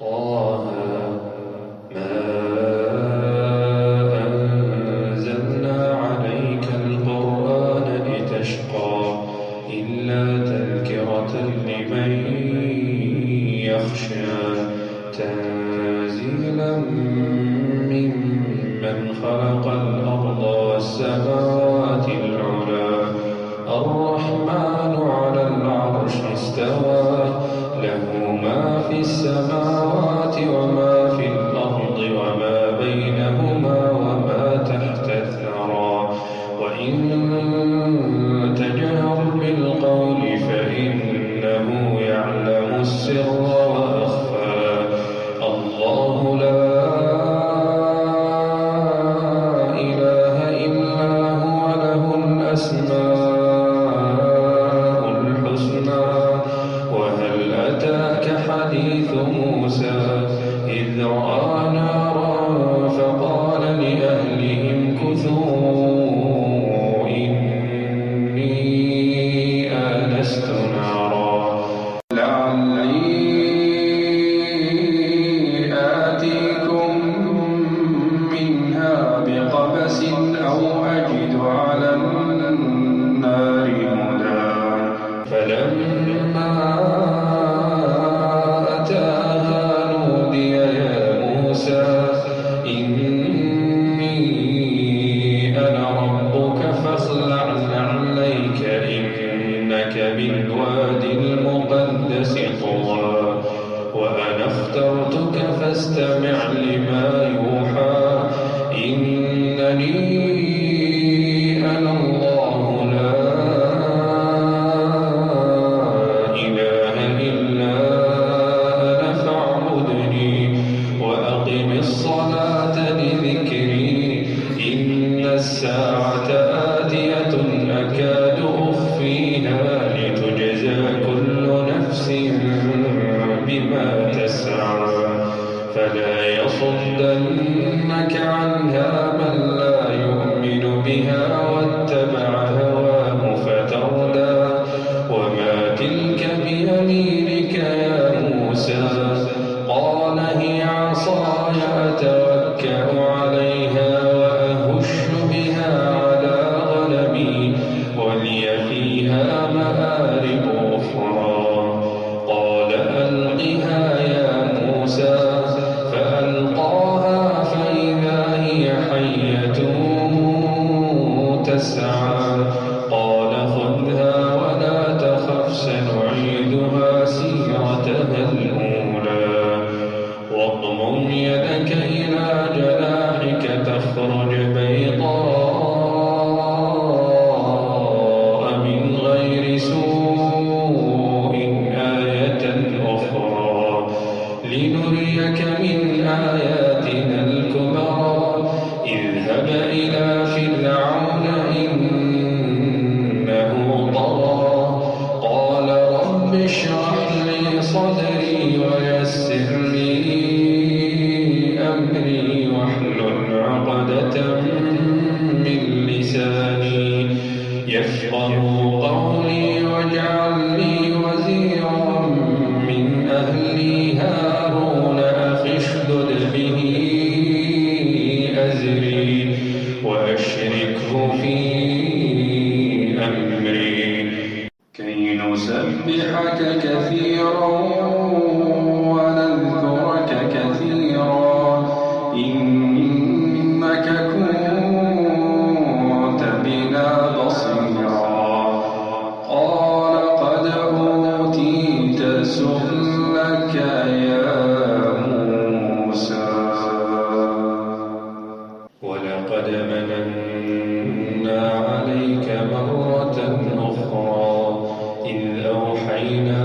طه ما أنزلنا عليك القرآن لتشقى إلا تذكرة لمن يخشى تنزيلا ممن خلق الأرض والسماوات العلى الرحمن على العرش استوى له ما في السماوات وما في الأرض وما بينهما وما تحت الثرى وإن تجهر بالقول فإنه يعلم السر وأخفى الله لا إله إلا هو له الأسماء الحسنى وهل أتاك حديث موسى إذ رأى نارا فقال لأهلهم كثوا إني آنست نارا لعلي آتيكم منها بقبس أو أجد على النار هدى فلما أتاها نودي يا موسى إني أنا ربك فاخلع نعليك إنك بالوادي المقدس طوى وأنا اخترتك فاستمع لما يوحى إنني أنا الله لا إله إلا أنا فاعبدني وأقم الصلاة لذكري إن الساعة آتية أكاد أخفيها لتجزى كل نفس بما تسعى فلا يصدنك عنها من لا يؤمن بها واتبع هواه فتردى وما تلك بيمينك يا موسى قال هي عصاي أتوكأ عليها وأهش بها على غنمي ولي فيها مآرب أخرى قال ألقها يا موسى فألقاها فإذا هي حية تسعى قال خذها ولا تخف سنعيدها سيرتها الأولى واضمم يدك إلى جناحك تخرج بيضاء من غير سوء آية أخرى لنريك من آياتنا الكبرى اذهب إلى فرعون إنه طغى قال رب اشرح لي صدري ويسر لي أمري واحلل عقدة من لساني يفقهوا قولي واجعل لي وزيرا من أهلي هارون أخي اشدد به أزري وأشركه في أمري كي نسبحك كثيرا ونذكرك كثيرا إنك كنت بنا بصيرا قال قد أوتيت سؤلك يا موسى ولقد مننا عليك مرة أخرى إذ أوحينا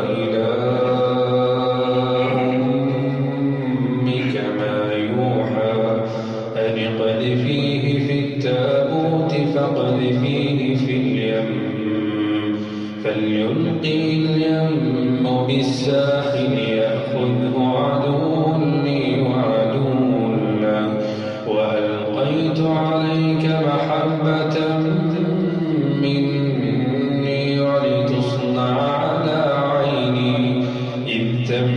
إلى أمك ما يوحى أن اقذفيه في التابوت فاقذفيه في اليم فليلقي اليم بالساحل يأخذه عدو لي وعدو له وألقيت عليك محبة مني ولتصنع على عيني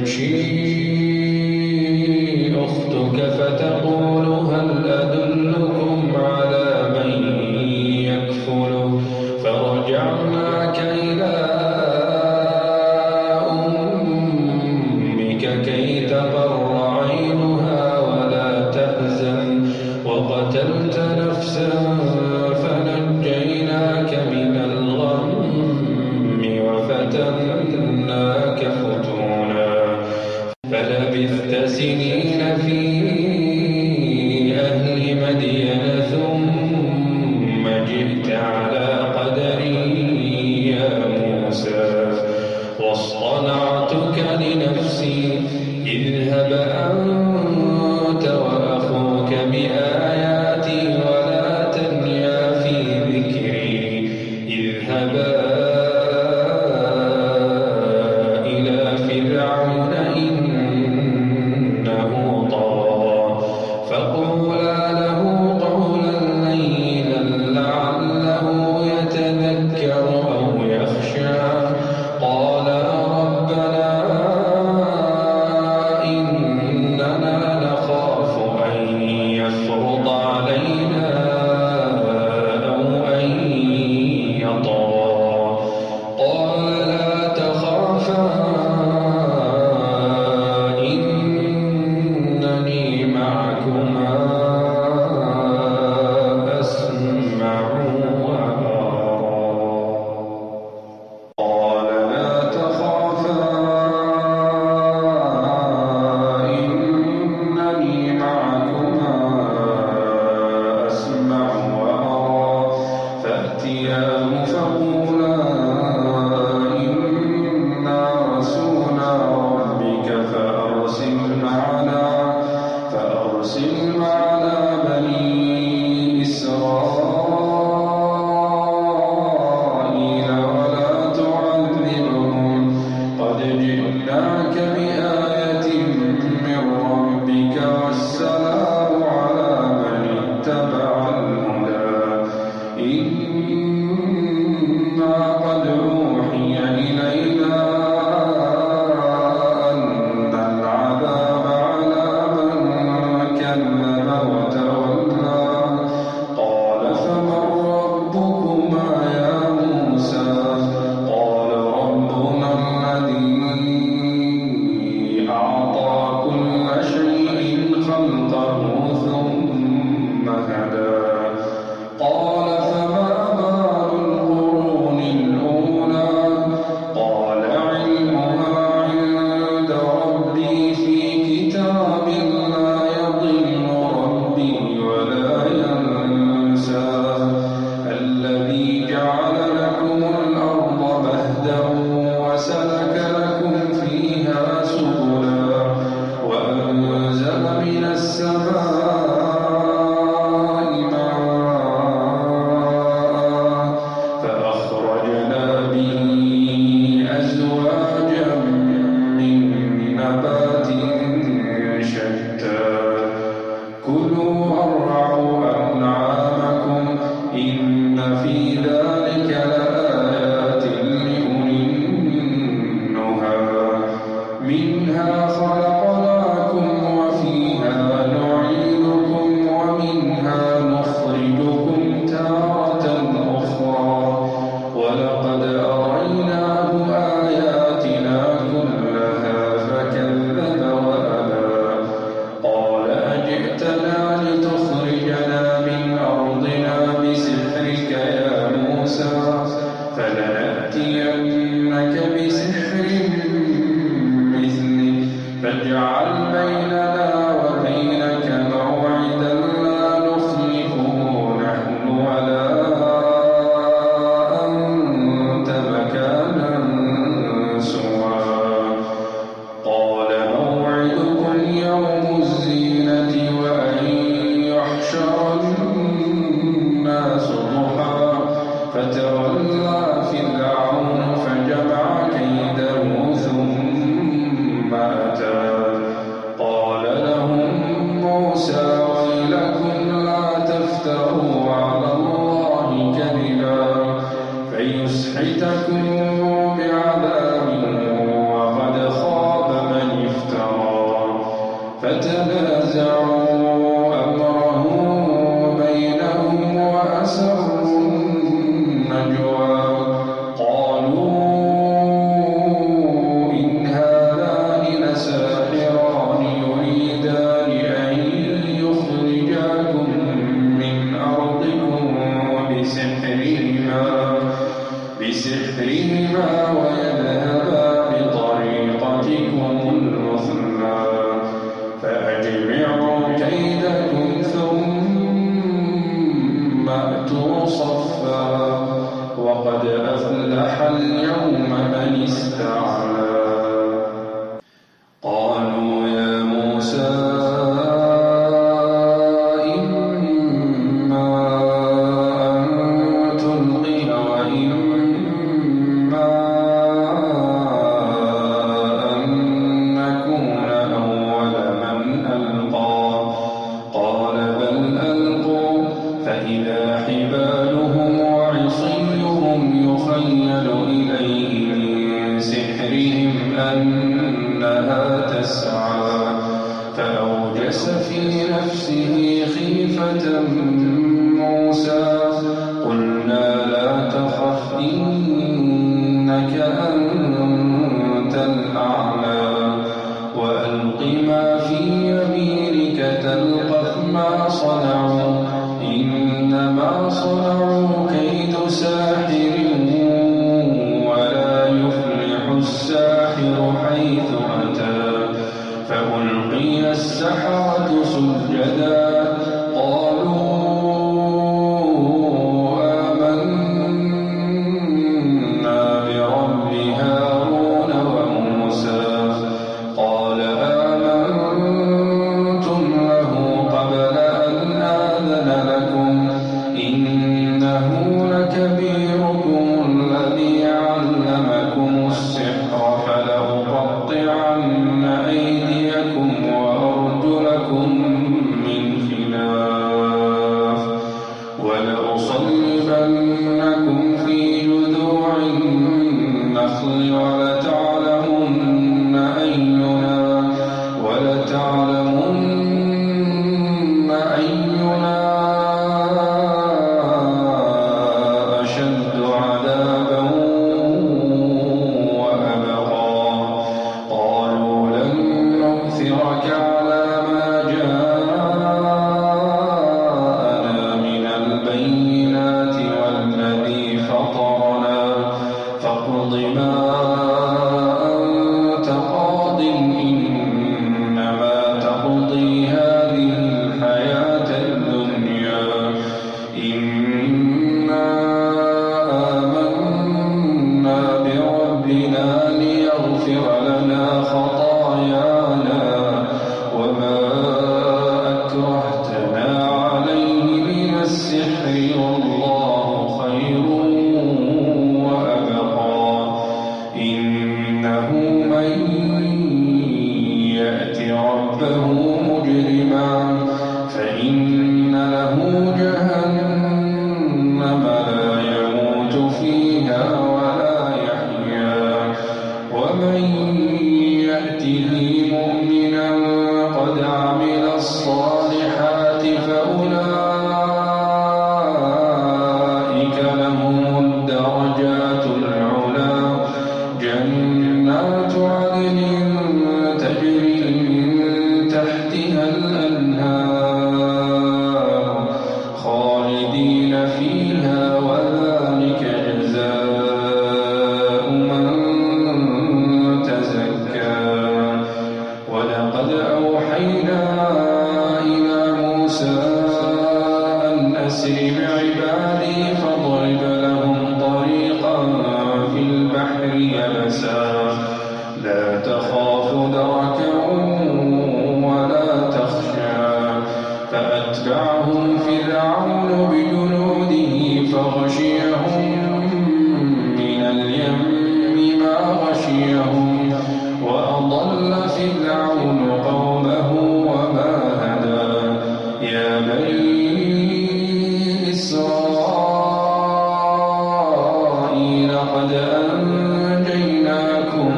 تمشي أختك فتقول هل أدلكم على من يكفله فرجعناك إلى أمك كي تقر عينها ولا تحزن وقتلت نفسا فنجيناك من الغم وفتناك فتونا فلبثت سنين في أهل مدين ثم جئت على قدري يا موسى واصطنعتك لنفسي اذهب أنت وأخوك بآياتي ولا تنيا في ذكري اذهبا إلى فرعون إنه طغى فقولا له قولا لينا لعله يتذكر أو يخشى قالا ربنا إننا نخاف أن يفرط علينا أو أن يطغى قال لا تخافا إنني معكما أسمع وأرى قال لا تخافا إنني معكما أسمع وأرى فأتياه فقولا إنا رسولا ربك فأرسل معنا بني إسرائيل ولا تعذبهم قد جئناك بآية من ربك والسلام على من اتبع الهدى إنا قد أوحي إلينا أن العذاب على من كذب وتولى قال فمن ربكما يا موسى قال ربنا الذي أعطى كل شيء خلقه ثم هدى قال فما بال القرون الأولى قال علمها عند ربي في كتاب لا يضل ربي ولا ينسى الذي جعل لكم الأرض مهدا وسلك لكم فيها سبلا وأنزل من السماء ماء فأخرجنا به أزواجا من نبات شتى كلوا وارعوا أنعامكم إن في ذلك لآيات لأولي النهى منها خلقناكم وفيها نعيدكم ومنها نخرجكم تارة أخرى ولقد أريناه آياتنا سحرهم أنها تسعى فأوجس في نفسه خيفة موسى قلنا لا تخف إنك أنت الأعلى وألق ما في يمينك تلقف ما صنعوا إنما صنعوا كيد ساحر ولا يفلح الساحر حيث أتى فألقي السحرة سجدا قالوا آمنا برب هارون وموسى قال آمنتم له قبل أن آذن لكم إنه لكبيركم الذي علمكم السحر فلأقطعن أيديكم وأرجلكم من خلاف ولأصلبنكم في جذوع النخل ولتعلمن أينا أشد عذابا وأبقى قالوا لن نؤثرك على ما جاءنا من البينات والذي فطرنا فاقض ما أنت قاض إنما تقضي هذه الحياة الدنيا إنا آمنا بربنا ليغفر لنا خطايانا وما أكرهتنا عليه من السحر والله خير وأبقى إنه من يأت ربه مجرما فإن له جهنم لا يموت فيها ولا يحيا ومن يأته مؤمنا قد عمل الصالحات فأولئك لهم الدرجات العلى جنات عدن تجري من تحتها الأنهار خالدين فيها وذلك جزاء من تزكى ولقد أوحينا إلى موسى أن أسر بعبادي فاضرب لهم طريقا في البحر يبسا لا تخاف دركا ولا تخشى فأتبعهم فرعون بجنوده فغشيهم من اليم ما غشيهم وأضل فرعون قومه وما هدى يا بني إسرائيل قد أنجيناكم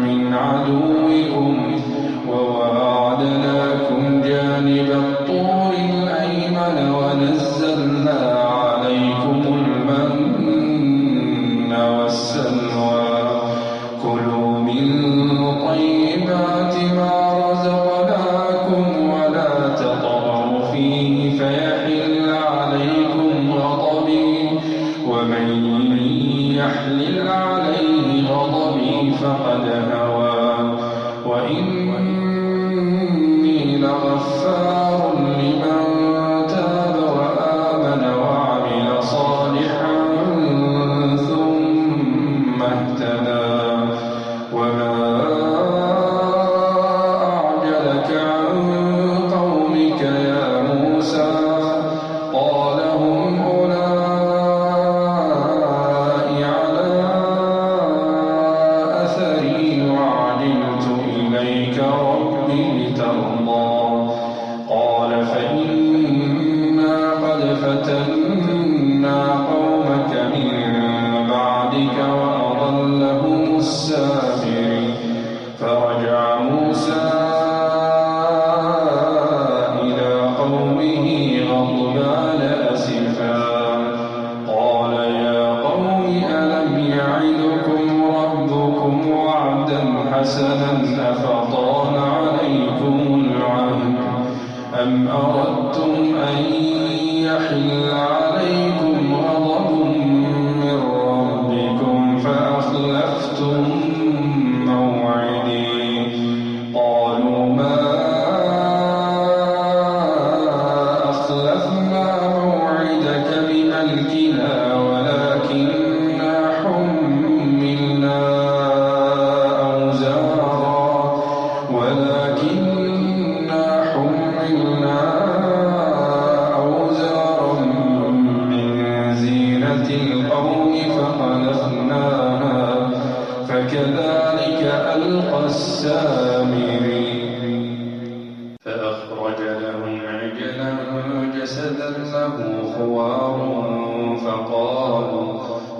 من عدوكم وواعدناكم جانب الطور الأيمن ونزلنا عليكم المن والسلوى كلوا من طيبات ما رزقناكم ولا تطغوا فيه فيحل عليكم غضبي ومن يحلل عليه غضبي فقد هوى وإني لغفار لمن تاب وآمن وعمل صالحا ثم اهتدى وما أعجلك عن قومك يا موسى قال هم أولئك على أثري وعجلت إليك حسنا أفطال عليكم العهد أم أردتم أن يحل عليكم غضب من ربكم فأخلفتم موعدي قالوا ما أخلفنا موعدك بملكنا ولكننا حملنا أوزارا من زينة القوم فقذفناها فكذلك ألقى السامري فأخرج لهم عجلا جسدا له خوار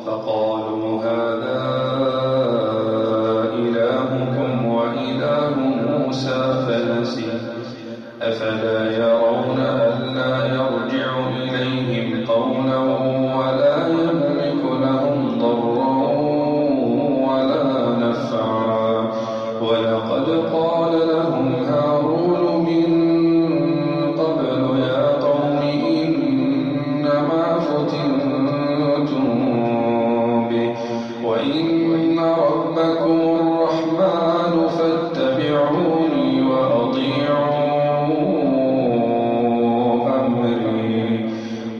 فقالوا هذا إلهكم وإله موسى فنسي أفلا يرون ألا يرجع إليهم قولا ولا يملك لهم ضرا ولا نفعا ولقد قال لهم هارون من قبل يا قوم إنما فتنتم به وإن ربكم الرحمن فاتبعوني وأطيعوا أمري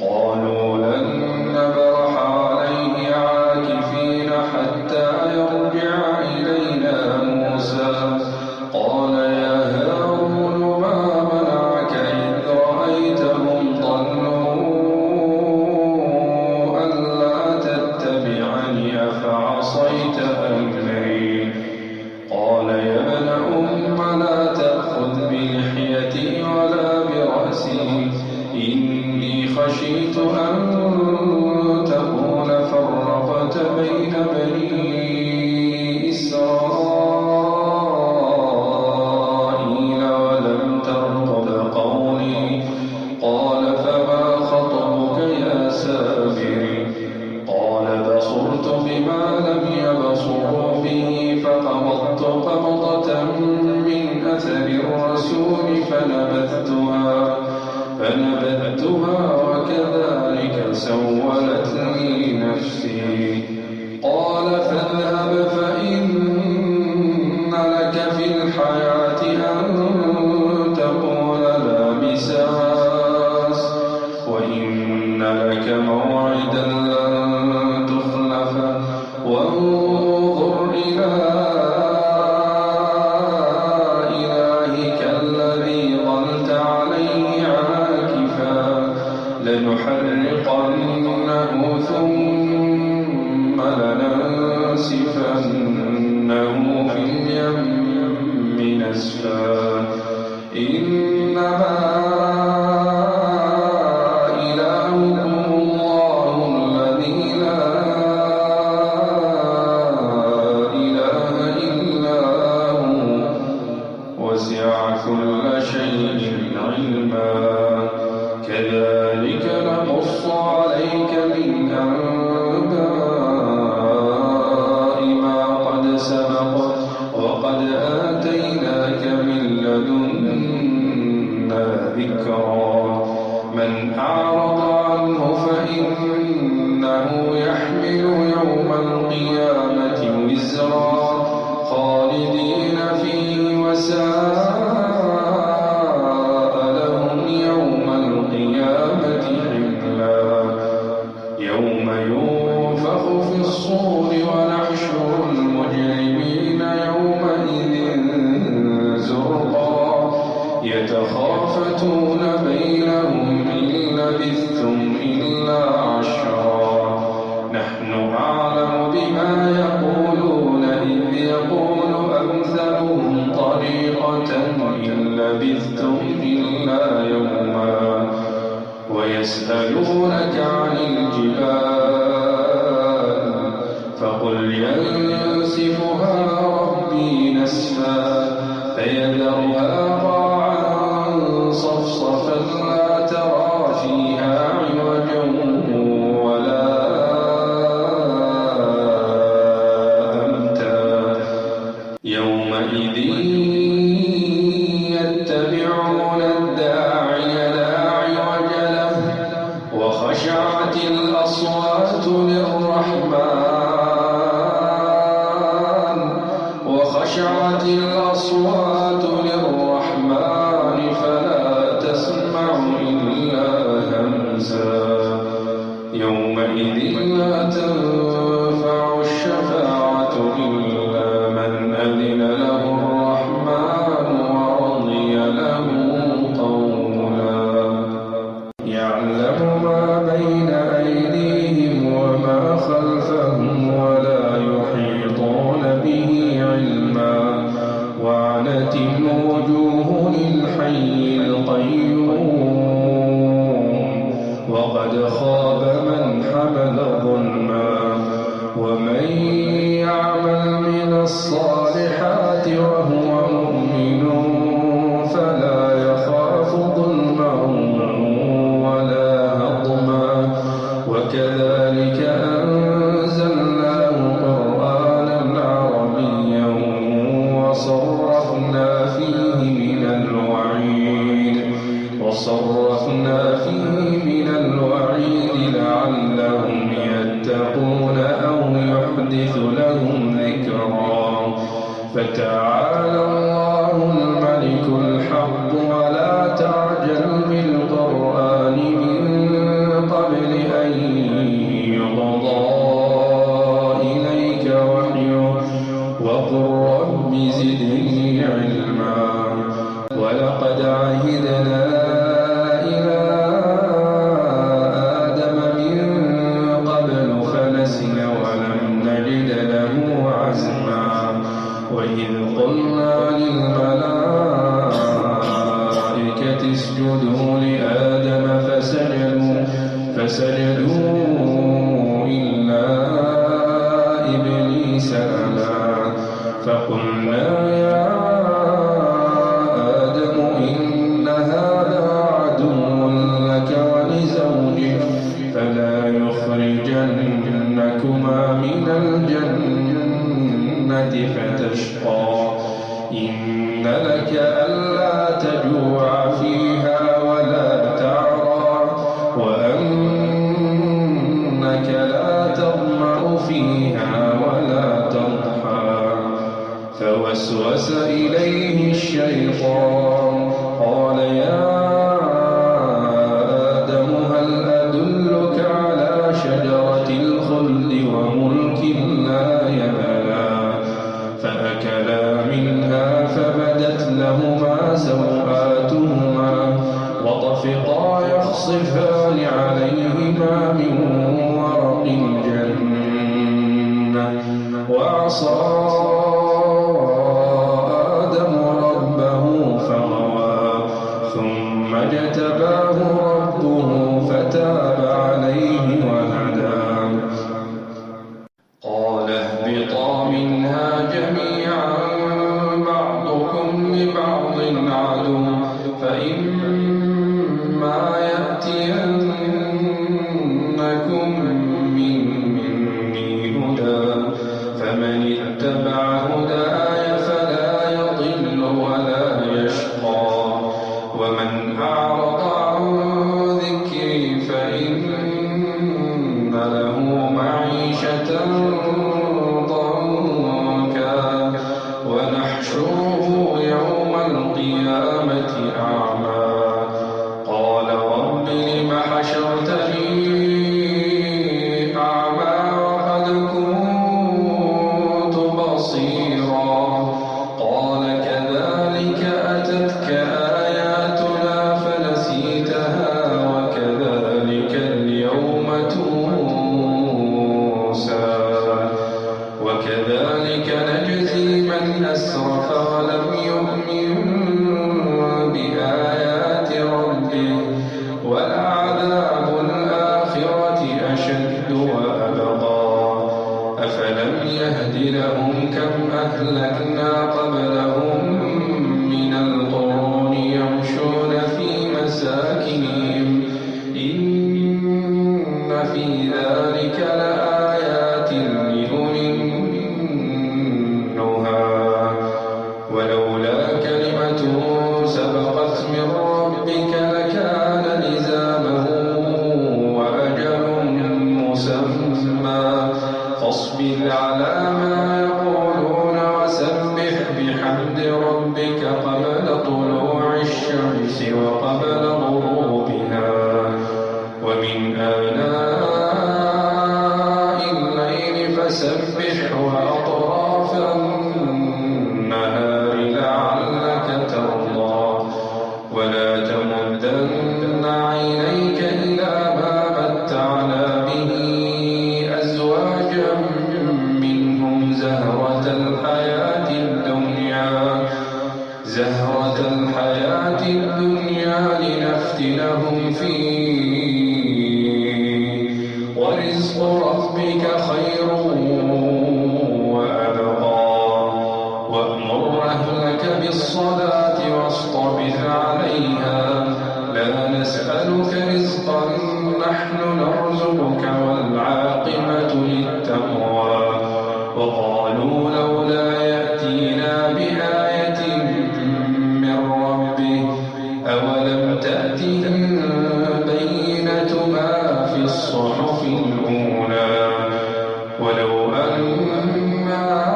قالوا لن نبرح عليه عاكفين حتى يرجع إلينا موسى قال يا هارون ما منعك إذ رأيتهم ضلوا ألا تتبعني أفعصيت أمري قال يا ابن أم لا تأخذ بلحيتي ولا برأسي إني خشيت أن تقول فرقت بين بني إسرائيل ولم ترقب قولي قال فما خطبك يا سامري قال بصرت بما لم يبصروا به فقبضت قبضة من أثر الرسول فنبذتها وكذلك سولت لي نفسي قال فاذهب فإن لك في الحياة أن تقول لا مساس وإن لك موعدا لن تخلفه وانظر إلى إلهك الذي ظلت عليه عاكفا لنحرقنه ثم لننسفنه في اليم نسفا إنما إلهكم الله الذي لا إله إلا هو وسع كل شيء علما كذلك نقص عليك من أنباء ما قد سبق وقد آتيناك من لدنا ذكرا من أعرض عنه فإنه يحمل يوم القيامة وزرا خالدين فيه وساء لهم يوم القيامة حملا يوم ينفخ في الصور ونحشر المجرمين يومئذ زرقا يتخافتون بينهم إن لبثتم إلا عشرا نحن أعلم بما يقولون إذ يقول أمثلهم طريقة إن لبثتم إلا يوما ويسألونك عن الجبال فقل ينسفها ربي نسفا فيذرها قاعا صفصفا لا ترى فيها عوجا ولا أمتا يوم يومئذ يتبعون الداعي لا عوج له وخشعت الأصوات للرحمن فلا تسمع إلا همسا يومئذ لا تنفع الشفاعة إلا من أذن له الرحمن ورضي له قولا يعلم ما بين أيديهم وما خلفهم ولا يحيطون به علما وعنت الوجوه للحي القيوم وقد خاب من حمل ظلما ومن يعمل من الصالحات وهو مؤمن فلا يخاف ظلما ولا هضما وكذلك أنزلناه قرآنا عربيا وصرفنا فيه من الوعيد لعلهم يتقون أو يحدث لهم ذكرا فتعالى الله الملك الحق ولا تعجل بالقرآن من قبل أن يقضى إليك وحيه وقل رب زدني علما ولقد عهدنا إلى آدم من قبل فنسي ولم نجد له عزما وإذ قلنا للملائكة اسجدوا لآدم فسجدوا إلا إبليس أبى فقلنا يا آدم إن هذا عدو لك ولزوجك فلا يخرجنكما من الجنة فتشقى إن لك ألا تجوع فيها ولا تعرى وأنك لا تظمأ فيها ولا تضحى فوسوس إليه الشيطان قال يا آدم هل أدلك على شجرة الخلد وملك لا يبلى فأكلا منها فبدت لهما سوآتهما وطفقا يخصفان عليهما من ورق الجنة وعصى آدم ربه فغوى ثم اجتباه ربه فتاب عليه وهدى قال اهبطا منها جميعا بعضكم لبعض عدو فإما يأتينكم مني هدى فمن اتبع هداي فلا يضل ولا يشقى ومن أعرض عن ذكري فإن له معيشة ضنكا ونحشره يوم القيامة أعمى قال رب لم حشرتني أعمى وقد كنت بصيرا قال كذلك أتتك آياتنا فنسيتها وكذلك اليوم تنسى وكذلك نجزي من أسرف ولم يؤمن بآيات ربه ولعذاب الآخرة أشد وأبقى أفلم يهد لهم كم أهلكنا قبلهم من القرون يمشون في مساكنهم إن في ذلك لآيات لأولي النهى سبقت من ربك لكان لزاما وأجل مسمى فاصبر على ما يقولون وسبح بحمد ربك قبل طلوع الشمس وقبل غروبها ومن آناء الليل فسبح وأطراف النهار لعلك ترضى ولا تمدن عينيك إلى ما متعنا به أزواجا منهم زهرة الحياة الدنيا لنفتنهم فيه ورزق ربك خير وأبقى وأمر أهلك بالصلاة واصطبر عليها لا نسألك رزقا نحن نرزقك والعاقبة للتقوى وقالوا لولا يأتينا بآية من ربه أولم تأتهم بينة ما في الصحف الأولى ولو أنا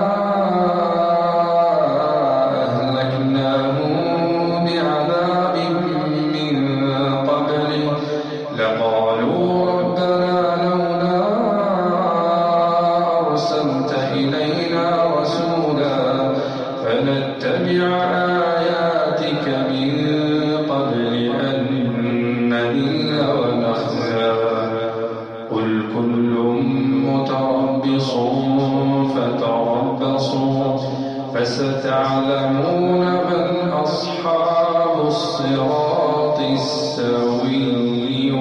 أهلكناهم بعذاب من قبله لقالوا ربنا لولا أرسلت إلينا رسولا فنتبع آياتك من قبل أن نذل ونخزى قل كل متربص فتربصوا فستعلمون من أصحاب الصراط السوي